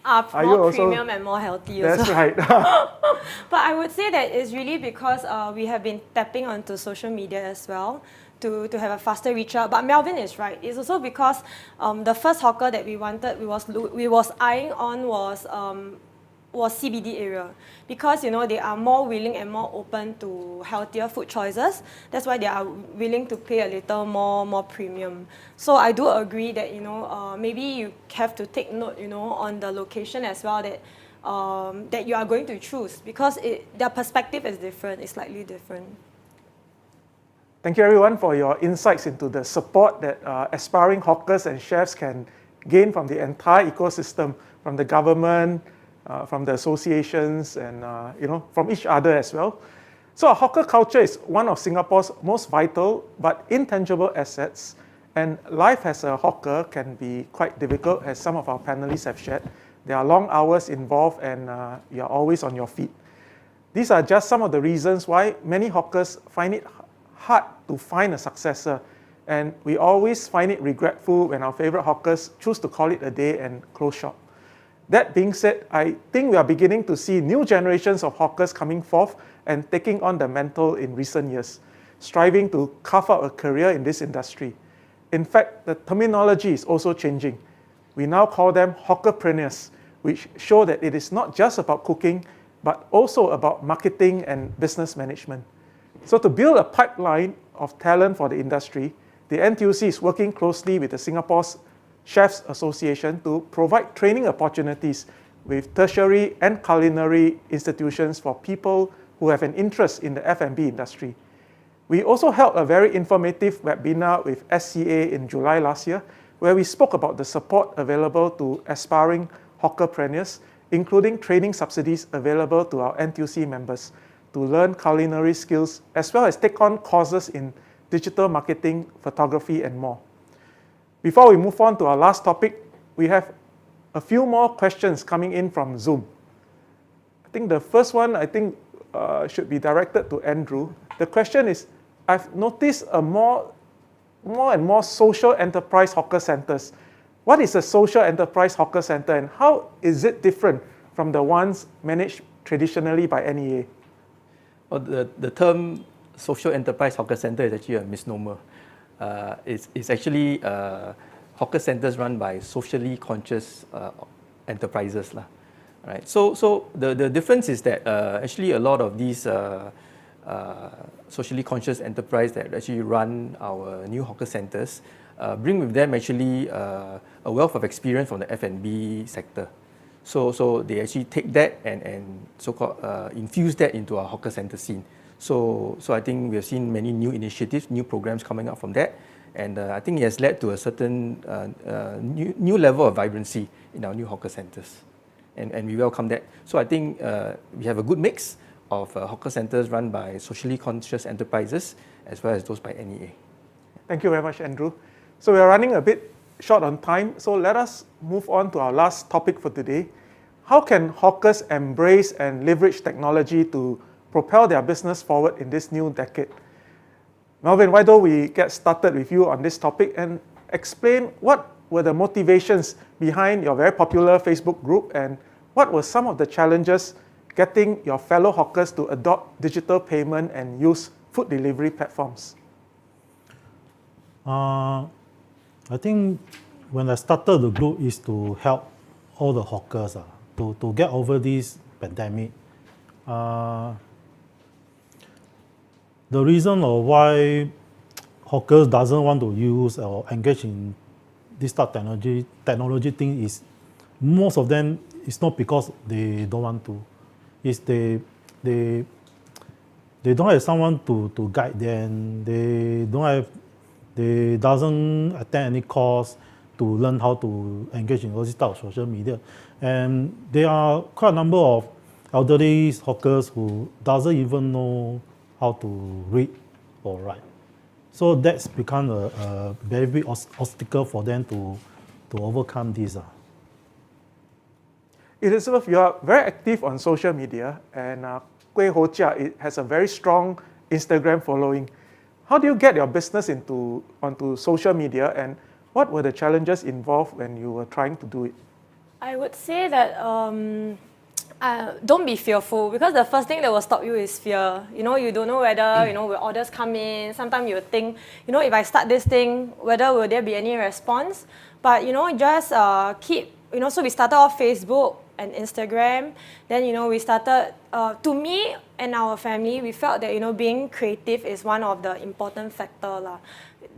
are you more also premium and more healthy That's also. right. But I would say that it's really because we have been tapping onto social media as well to have a faster reach out. But Melvin is right. It's also because the first hawker that we wanted, we was eyeing on was CBD area, because they are more willing and more open to healthier food choices. That's why they are willing to pay a little more premium. So I do agree that maybe you have to take note on the location as well, that you are going to choose, because their perspective is different. It's slightly different. Thank you everyone for your insights into the support that aspiring hawkers and chefs can gain from the entire ecosystem, from the government, from the associations, and from each other as well. So our hawker culture is one of Singapore's most vital but intangible assets, and life as a hawker can be quite difficult, as some of our panelists have shared. There are long hours involved, and you're always on your feet. These are just some of the reasons why many hawkers find it hard to find a successor, and we always find it regretful when our favorite hawkers choose to call it a day and close shop. That being said, I think we are beginning to see new generations of hawkers coming forth and taking on the mantle in recent years, striving to carve out a career in this industry. In fact, the terminology is also changing. We now call them hawkerpreneurs, which show that it is not just about cooking, but also about marketing and business management. So to build a pipeline of talent for the industry, the NTUC is working closely with the Singapore's Chefs Association to provide training opportunities with tertiary and culinary institutions for people who have an interest in the F&B industry. We also held a very informative webinar with SCA in July last year, where we spoke about the support available to aspiring hawkerpreneurs, including training subsidies available to our NTUC members to learn culinary skills, as well as take on courses in digital marketing, photography, and more. Before we move on to our last topic, we have a few more questions coming in from Zoom. I think the first one should be directed to Andrew. The question is, I've noticed more and more social enterprise hawker centers. What is a social enterprise hawker center, and how is it different from the ones managed traditionally by NEA? Well, the term social enterprise hawker center is actually a misnomer. It's actually hawker centers run by socially conscious enterprises lah. Right. So the difference is that actually a lot of these socially conscious enterprise that actually run our new hawker centers bring with them actually a wealth of experience from the F&B sector. So they actually take that and so-called infuse that into our hawker center scene. So I think we have seen many new initiatives, new programs coming up from that, and I think it has led to a certain new level of vibrancy in our new hawker centers, and we welcome that. So I think we have a good mix of hawker centers run by socially conscious enterprises as well as those by NEA. Thank you very much, Andrew. So we are running a bit short on time, so let us move on to our last topic for today. How can hawkers embrace and leverage technology to propel their business forward in this new decade? Melvin, why don't we get started with you on this topic and explain what were the motivations behind your very popular Facebook group, and what were some of the challenges getting your fellow hawkers to adopt digital payment and use food delivery platforms? I think when I started the group is to help all the hawkers to get over this pandemic. The reason of why hawkers doesn't want to use or engage in this type of technology thing is, most of them, it's not because they don't want to. It's they don't have someone to guide them. They doesn't attend any course to learn how to engage in all this type of social media. And there are quite a number of elderly hawkers who doesn't even know how to read or write. So that's become a very big obstacle for them to overcome this. Elizabeth, you are very active on social media, and Kueh Hocha, it has a very strong Instagram following. How do you get your business onto social media, and what were the challenges involved when you were trying to do it? I would say that don't be fearful, because the first thing that will stop you is fear. You know, you don't know whether, will orders come in. Sometimes you think, if I start this thing, whether will there be any response? But, just keep, so we started off Facebook and Instagram. Then, we started, to me and our family, we felt that, being creative is one of the important factors.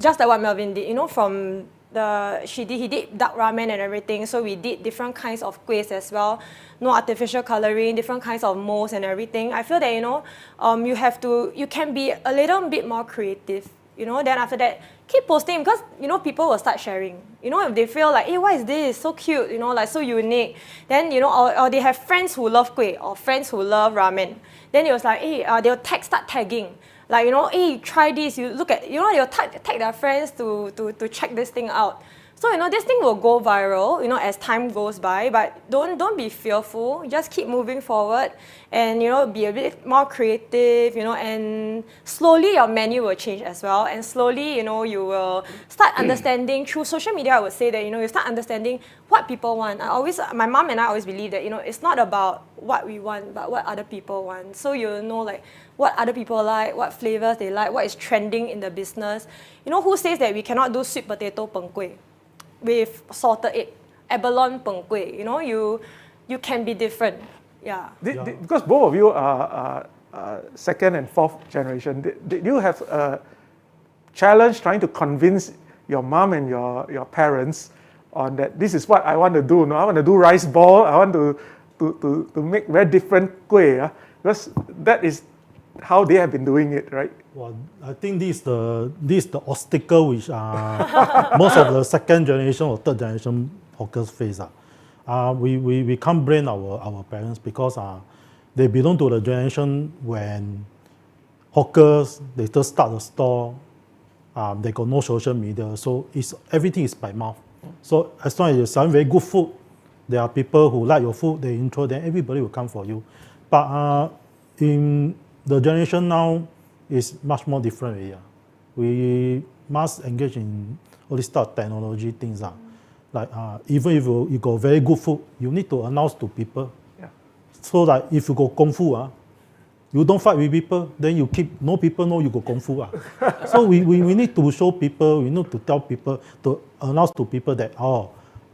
Just like what Melvin did, from he did dark ramen and everything, so we did different kinds of kuehs as well. No artificial coloring, different kinds of molds and everything. I feel that, you can be a little bit more creative, then after that, keep posting, because, people will start sharing. If they feel like, hey, what is this? So cute, like so unique. Then, or they have friends who love kueh or friends who love ramen. Then it was like, hey, they'll start tagging. Like, hey, try this, you look at, they'll tag their friends to check this thing out. So, this thing will go viral, as time goes by, but don't be fearful, just keep moving forward and, be a bit more creative, and slowly your menu will change as well. And slowly, you will start understanding through social media. I would say that, you start understanding what people want. My mom and I always believe that, it's not about what we want, but what other people want. So you know, like, what other people like, what flavors they like, what is trending in the business. Who says that we cannot do sweet potato png kueh with salted egg, abalone png kueh? You can be different. Yeah. Because both of you are second and fourth generation, did you have a challenge trying to convince your mom and your parents on that this is what I want to do? No, I want to do rice ball. I want to make very different kueh. Because that is how they have been doing it, right? Well, I think this is the obstacle which most of the second generation or third generation hawkers face. We can't blame our parents, because they belong to the generation when hawkers, they just start a store, they got no social media, so everything is by mouth. So as long as you're selling very good food, there are people who like your food, they intro, then everybody will come for you. But in the generation now is much more different. Yeah. We must engage in all this type of technology things. Like even if you got very good food, you need to announce to people. Yeah. So that if you go kung fu, you don't fight with people, then you keep no people know you go kung fu. So we need to show people, we need to tell people, to announce to people that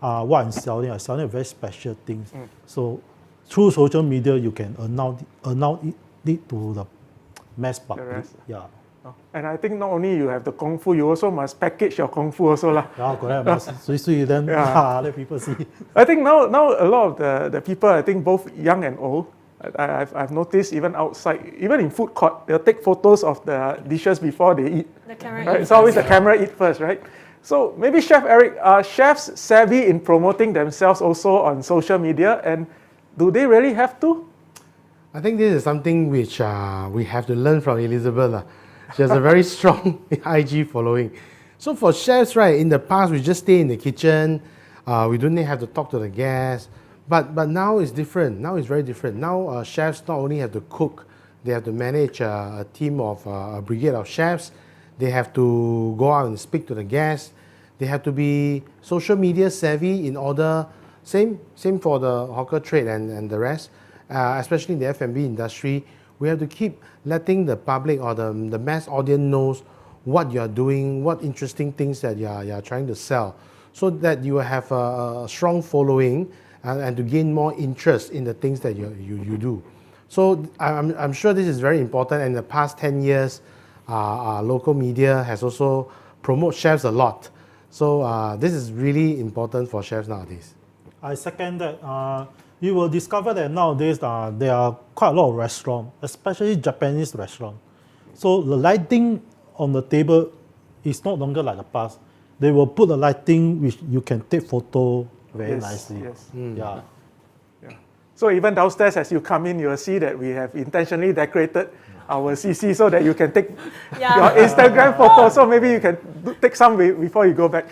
what I'm selling very special things. So through social media you can announce it to the mass public. Yeah. And I think not only you have the kung fu, you also must package your kung fu also lah. Yeah, correct. Must then let people see. I think now a lot of the people, I think both young and old, I've noticed even outside, even in food court, they'll take photos of the dishes before they eat. The camera. Right? It's always the camera eat first, right? So maybe Chef Eric, are chefs savvy in promoting themselves also on social media, and do they really have to? I think this is something which we have to learn from Elizabeth. She has a very strong IG following. So for chefs, right, in the past we just stay in the kitchen, we don't have to talk to the guests. But now it's different. Now it's very different. Now chefs not only have to cook, they have to manage a team of a brigade of chefs. They have to go out and speak to the guests. They have to be social media savvy in order. Same for the hawker trade and the rest. Especially in the F&B industry, we have to keep letting the public or the mass audience knows what you're doing, what interesting things that you're trying to sell, so that you have a strong following and to gain more interest in the things that you do. So I'm sure this is very important. And in the past 10 years, local media has also promoted chefs a lot. So this is really important for chefs nowadays. I second that. You will discover that nowadays there are quite a lot of restaurants, especially Japanese restaurants. So the lighting on the table is no longer like the past. They will put the lighting which you can take photo very nicely. Yes. Yeah. So even downstairs, as you come in, you will see that we have intentionally decorated our CC so that you can take your Instagram photo. So maybe you can take some before you go back.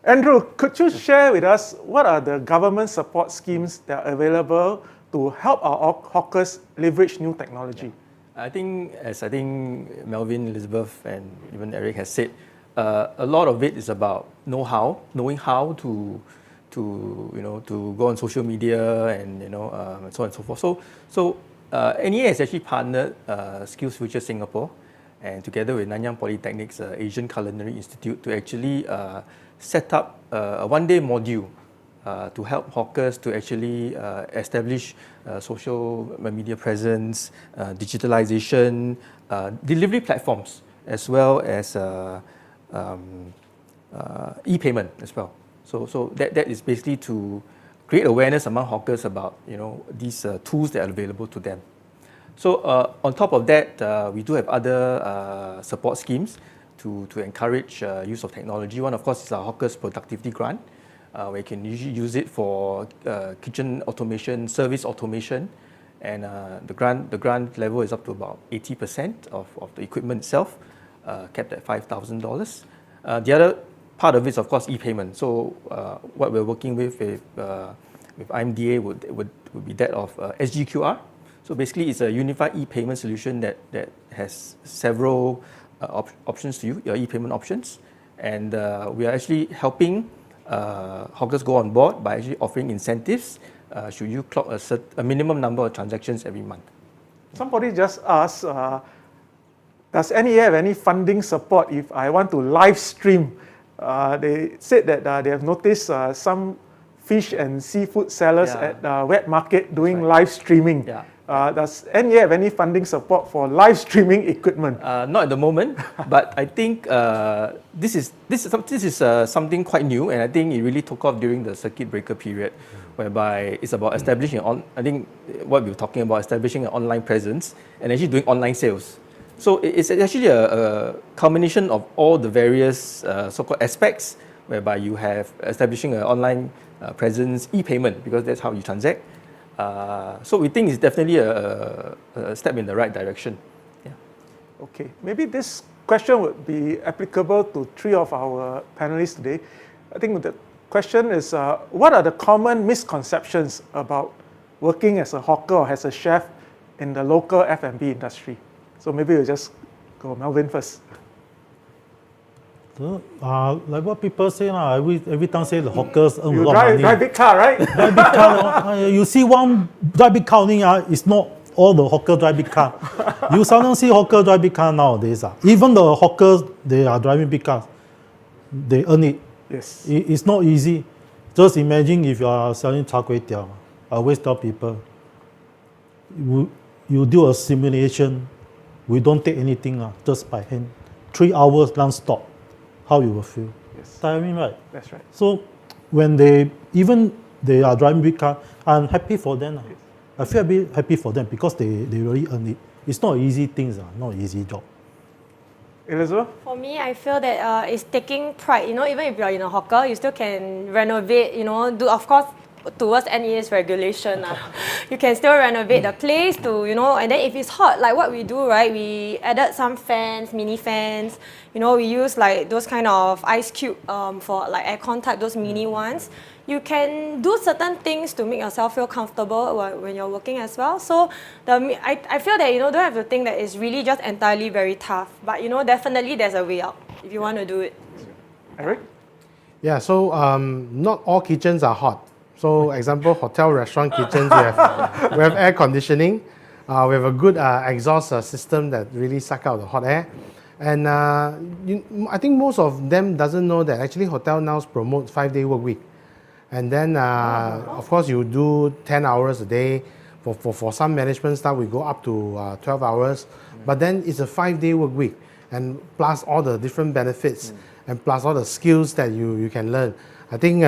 Andrew, could you share with us what are the government support schemes that are available to help our hawkers leverage new technology? I think Melvin, Elizabeth, and even Eric has said, a lot of it is about know-how, knowing how to go on social media and so on and so forth. So NEA has actually partnered Skills Future Singapore and together with Nanyang Polytechnic's Asian Culinary Institute to actually set up a one-day module to help hawkers to actually establish social media presence, digitalization, delivery platforms, as well as e-payment as well. So that is basically to create awareness among hawkers about these tools that are available to them. So on top of that, we do have other support schemes to encourage use of technology. One, of course, is our Hawkers Productivity Grant, where you can usually use it for kitchen automation, service automation, and the grant level is up to about 80% of the equipment itself, capped at $5,000. The other part of it is, of course, e-payment. So what we're working with IMDA would be that of SGQR. So basically, it's a unified e-payment solution that has several options to you, your e-payment options. And we are actually helping hawkers go on board by actually offering incentives should you clock a minimum number of transactions every month. Somebody just asked, does NEA have any funding support if I want to live stream? They said that they have noticed some fish and seafood sellers at wet market doing live streaming. Yeah. Does NEA have any funding support for live streaming equipment? Not at the moment, but I think this is something quite new, and I think it really took off during the circuit breaker period, whereby it's about establishing I think what we were talking about, establishing an online presence and actually doing online sales. So it's actually a culmination of all the various so-called aspects, whereby you have establishing an online presence, e-payment, because that's how you transact. So we think it's definitely a step in the right direction. Yeah. Okay, maybe this question would be applicable to three of our panelists today. I think the question is, what are the common misconceptions about working as a hawker or as a chef in the local F&B industry? So maybe we'll just go Melvin first. Like what people say now, every time say the hawkers earn a lot of money. Drive big car, right? Drive big car. You see one drive big car only, it's not all the hawkers drive big car. You seldom see hawkers drive big car nowadays. Even the hawkers, they are driving big cars. They earn it. Yes. It's not easy. Just imagine if you are selling char kway teow. I always tell people, you do a simulation, we don't take anything, just by hand. 3 hours non-stop. How you will feel? Yes. Tiring, right? That's right. So when they are driving big car, I'm happy for them. Yes. I feel a bit happy for them because they really earn it. It's not easy things, not an easy job. Elizabeth? For me, I feel that it's taking pride. Even if you're in a hawker, you still can renovate. Do, of course, towards NEA's regulation. You can still renovate the place to, and then if it's hot, like what we do, right, we added some fans, mini fans, we use like those kind of ice cube for like aircon type, those mini ones. You can do certain things to make yourself feel comfortable when you're working as well. So I feel that, don't have to think that it's really just entirely very tough, but definitely there's a way out if you want to do it. Eric? Yeah, so not all kitchens are hot. So, example, hotel, restaurant kitchens, we have air conditioning. We have a good exhaust system that really suck out the hot air. And I think most of them doesn't know that actually hotel now promotes 5-day work week. And then, of course, you do 10 hours a day. For some management staff, we go up to 12 hours. But then it's a 5-day work week, and plus all the different benefits. and plus all the skills that you can learn. I think,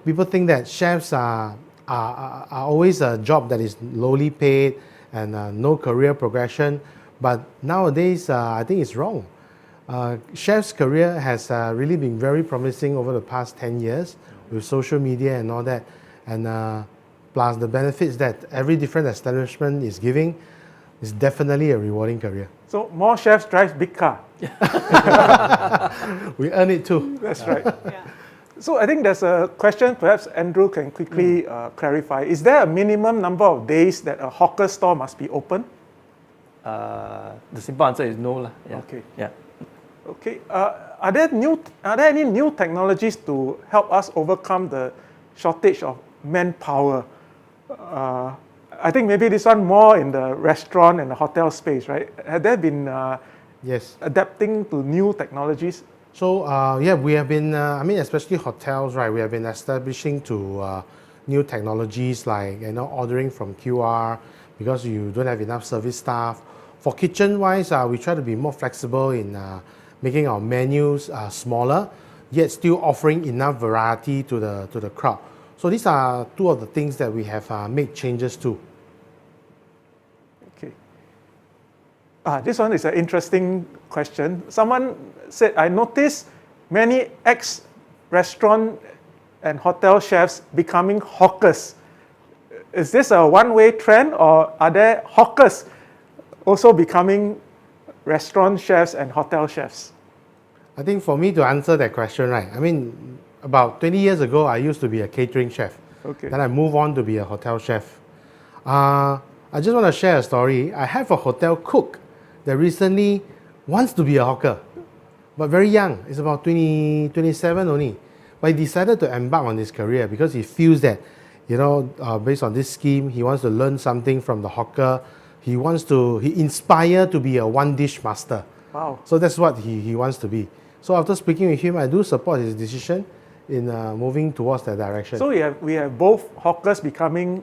people think that chefs are always a job that is lowly paid and no career progression. But nowadays, I think it's wrong. Chef's career has really been very promising over the past 10 years with social media and all that. And plus the benefits that every different establishment is giving is definitely a rewarding career. So more chefs drive big car. We earn it too. That's right. So I think there's a question perhaps Andrew can quickly clarify. Is there a minimum number of days that a hawker store must be open? The simple answer is no. Yeah. Okay. Yeah. Okay. Are there any new technologies to help us overcome the shortage of manpower? I think maybe this one more in the restaurant and the hotel space, right? Have there been Yes. adapting to new technologies? So we have been, especially hotels, right? We have been establishing to new technologies like ordering from QR because you don't have enough service staff. For kitchen-wise, we try to be more flexible in making our menus smaller, yet still offering enough variety to the crowd. So these are two of the things that we have made changes to. Okay. This one is an interesting question. Someone said, I noticed many ex-restaurant and hotel chefs becoming hawkers. Is this a one-way trend, or are there hawkers also becoming restaurant chefs and hotel chefs? I think for me to answer that question, right, about 20 years ago, I used to be a catering chef. Okay. Then I moved on to be a hotel chef. I just want to share a story. I have a hotel cook that recently wants to be a hawker, but very young. It's about 27 only. But he decided to embark on this career because he feels that, based on this scheme, he wants to learn something from the hawker. He inspired to be a one-dish master. Wow. So that's what he wants to be. So after speaking with him, I do support his decision in moving towards that direction. So we have both hawkers becoming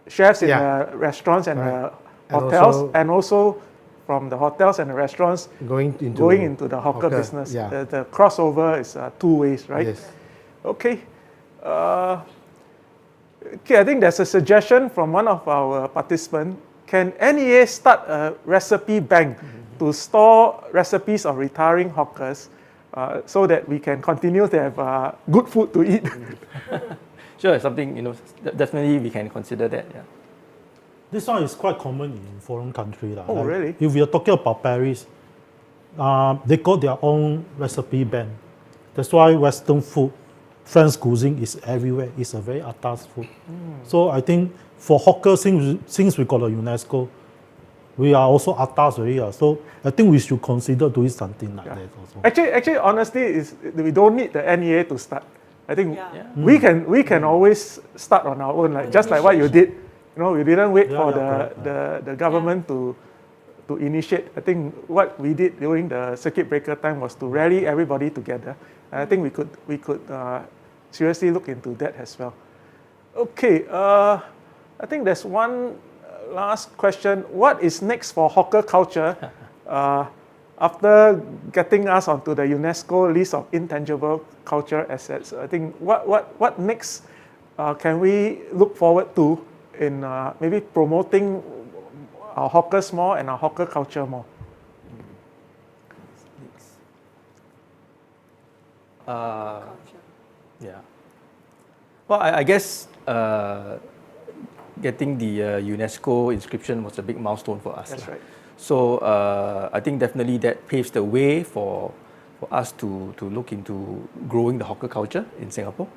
chefs in the restaurants and the hotels, and also from the hotels and the restaurants going into the hawker business. Yeah. The crossover is two ways, right? Yes. Okay. I think there's a suggestion from one of our participants. Can NEA start a recipe bank to store recipes of retiring hawkers so that we can continue to have good food to eat? Sure, something, definitely we can consider that. Yeah. This one is quite common in foreign countries. Oh, really? If we are talking about Paris, they got their own recipe bank. That's why Western food, French cuisine is everywhere. It's a very atas food. So I think for hawkers, since we got a UNESCO, we are also atas already. So I think we should consider doing something like that also. Actually, honestly, we don't need the NEA to start. I think we can always start on our own, just like what you did. We didn't wait for the government to initiate. I think what we did during the circuit breaker time was to rally everybody together. And I think we could seriously look into that as well. Okay, I think there's one last question. What is next for hawker culture after getting us onto the UNESCO list of intangible cultural assets? I think what next can we look forward to in maybe promoting our hawkers more and our hawker culture more? Yeah. Well, I guess getting the UNESCO inscription was a big milestone for us. That's right. So I think definitely that paves the way for us to look into growing the hawker culture in Singapore.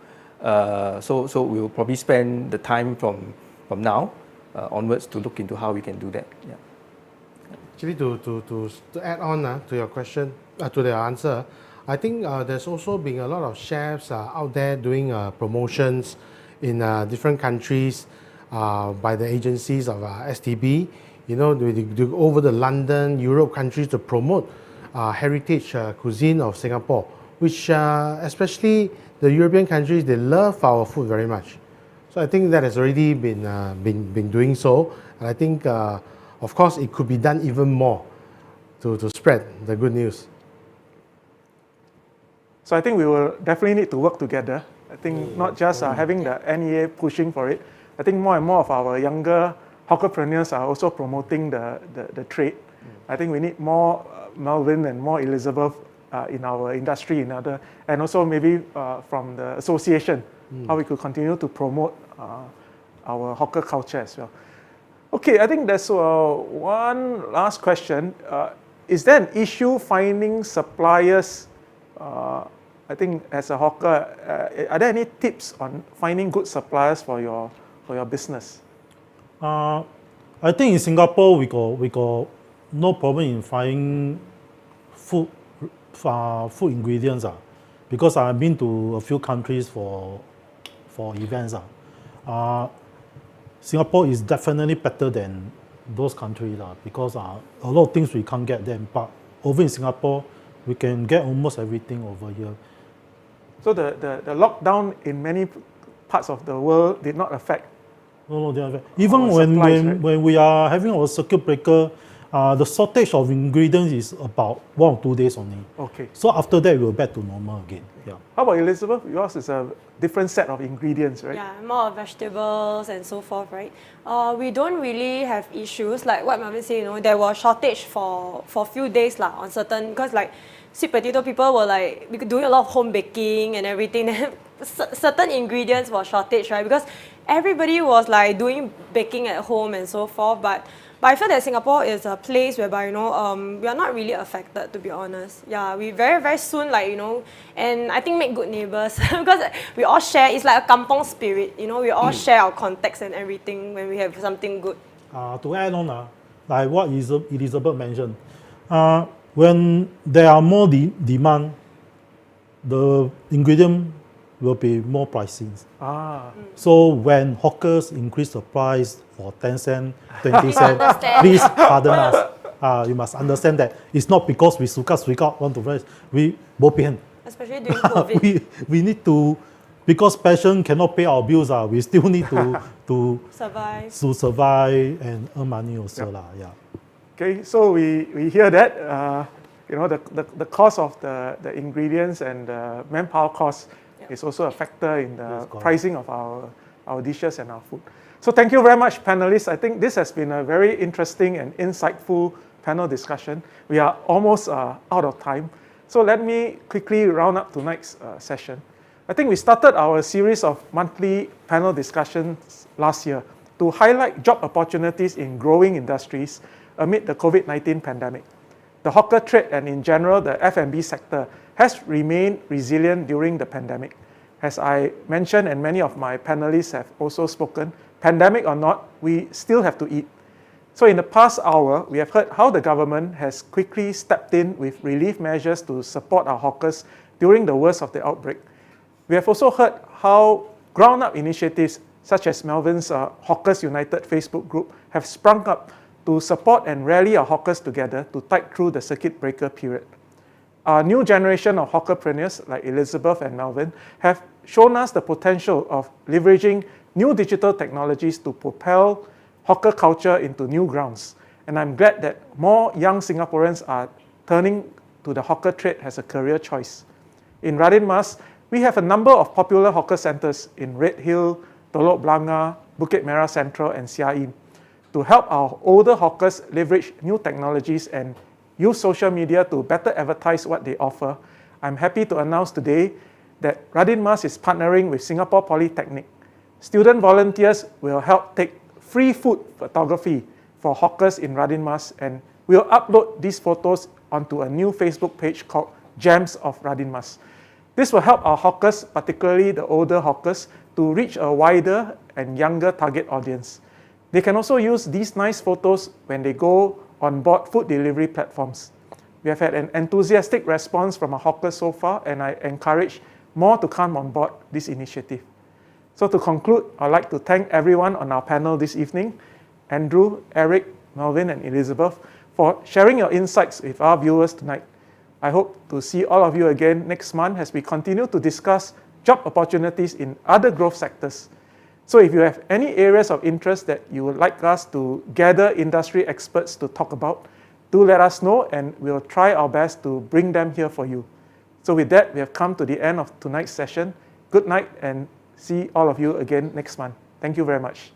So we'll probably spend the time from now onwards to look into how we can do that. Yeah. Actually, to add on to your question, to the answer, I think there's also been a lot of chefs out there doing promotions in different countries by the agencies of STB. They go over the London, Europe countries to promote heritage cuisine of Singapore, which especially the European countries, they love our food very much. So I think that has already been doing so, and I think of course it could be done even more to spread the good news. So I think we will definitely need to work together. I think not just having the NEA pushing for it. I think more and more of our younger hawkerpreneurs are also promoting the trade. I think we need more Melvin and more Elizabeth in our industry, and also maybe from the association, how we could continue to promote our hawker culture as well. Okay, I think there's one last question. Is there an issue finding suppliers? I think as a hawker, are there any tips on finding good suppliers for your business? I think in Singapore we got no problem in finding food ingredients because I've been to a few countries for events. Singapore is definitely better than those countries because a lot of things we can't get them, but over in Singapore we can get almost everything over here. So the lockdown in many parts of the world did not affect. No, they are even when we are having our circuit breaker, the shortage of ingredients is about 1 or 2 days only. Okay. So after that, we're back to normal again. Yeah. How about Elizabeth? Yours is a different set of ingredients, right? Yeah, more vegetables and so forth, right? We don't really have issues like what Melvin said. There was shortage for a few days on certain, because like sweet potato people were like doing a lot of home baking and everything. Certain ingredients were shortage, right? Because everybody was like doing baking at home and so forth. But I feel that Singapore is a place whereby, we are not really affected, to be honest. Yeah, we very, very soon, and I think make good neighbors because we all share. It's like a kampong spirit, we all share our contacts and everything when we have something good. To add on, like what Elizabeth mentioned, when there are more demand, the ingredient will be more pricey. So when hawkers increase the price for 10 cents, 20 cents, please pardon us. You must understand that it's not because we suka want to price. We bopian. Especially during COVID. we need to, because passion cannot pay our bills. We still need to survive and earn money also. Yeah. Okay, so we hear that the cost of the ingredients and the manpower cost is also a factor in the pricing of our dishes and our food. So thank you very much, panelists. I think this has been a very interesting and insightful panel discussion. We are almost out of time. So let me quickly round up tonight's session. I think we started our series of monthly panel discussions last year to highlight job opportunities in growing industries amid the COVID-19 pandemic. The hawker trade and in general the F&B sector has remained resilient during the pandemic. As I mentioned and many of my panelists have also spoken, pandemic or not, we still have to eat. So in the past hour, we have heard how the government has quickly stepped in with relief measures to support our hawkers during the worst of the outbreak. We have also heard how ground-up initiatives such as Melvin's Hawkers United Facebook group have sprung up to support and rally our hawkers together to tide through the circuit breaker period. Our new generation of hawkerpreneurs like Elizabeth and Melvin have shown us the potential of leveraging new digital technologies to propel hawker culture into new grounds. And I'm glad that more young Singaporeans are turning to the hawker trade as a career choice. In Radin Mas, we have a number of popular hawker centres in Red Hill, Telok Blangah, Bukit Merah Central and Siak Im to help our older hawkers leverage new technologies and use social media to better advertise what they offer. I'm happy to announce today that Radin Mas is partnering with Singapore Polytechnic. Student volunteers will help take free food photography for hawkers in Radin Mas, and we'll upload these photos onto a new Facebook page called Gems of Radin Mas. This will help our hawkers, particularly the older hawkers, to reach a wider and younger target audience. They can also use these nice photos when they go on board food delivery platforms. We have had an enthusiastic response from our hawkers so far, and I encourage more to come on board this initiative. So to conclude, I'd like to thank everyone on our panel this evening, Andrew, Eric, Melvin, and Elizabeth, for sharing your insights with our viewers tonight. I hope to see all of you again next month as we continue to discuss job opportunities in other growth sectors. So if you have any areas of interest that you would like us to gather industry experts to talk about, do let us know and we'll try our best to bring them here for you. So with that, we have come to the end of tonight's session. Good night and see all of you again next month. Thank you very much.